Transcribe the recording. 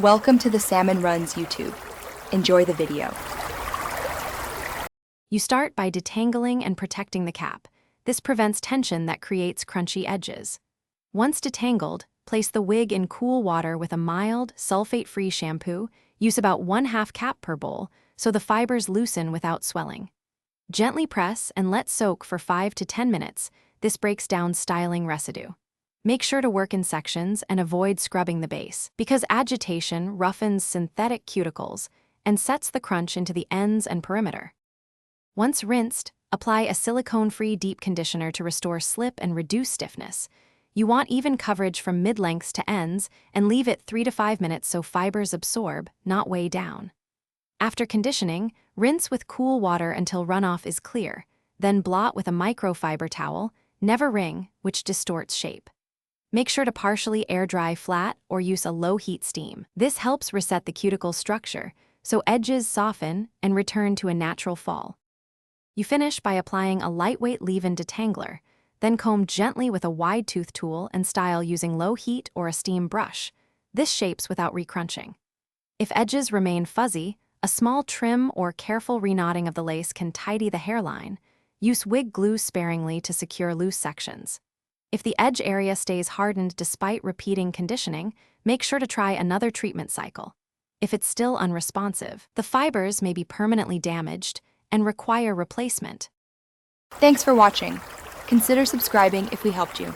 Welcome to the Salmon Runs YouTube. Enjoy the video. You start by detangling and protecting the cap. This prevents tension that creates crunchy edges. Once detangled, place the wig in cool water with a mild, sulfate-free shampoo. Use about 1/2 cap per bowl so the fibers loosen without swelling. Gently press and let soak for 5 to 10 minutes. This breaks down styling residue. Make sure to work in sections and avoid scrubbing the base, because agitation roughens synthetic cuticles and sets the crunch into the ends and perimeter. Once rinsed, apply a silicone-free deep conditioner to restore slip and reduce stiffness. You want even coverage from mid-lengths to ends and leave it 3 to 5 minutes so fibers absorb, not weigh down. After conditioning, rinse with cool water until runoff is clear, then blot with a microfiber towel. Never wring, which distorts shape. Make sure to partially air-dry flat or use a low-heat steam. This helps reset the cuticle structure, so edges soften and return to a natural fall. You finish by applying a lightweight leave-in detangler, then comb gently with a wide-tooth tool and style using low heat or a steam brush. This shapes without recrunching. If edges remain fuzzy, a small trim or careful reknotting of the lace can tidy the hairline. Use wig glue sparingly to secure loose sections. If the edge area stays hardened despite repeating conditioning, make sure to try another treatment cycle. If it's still unresponsive, the fibers may be permanently damaged and require replacement. Thanks for watching. Consider subscribing if we helped you.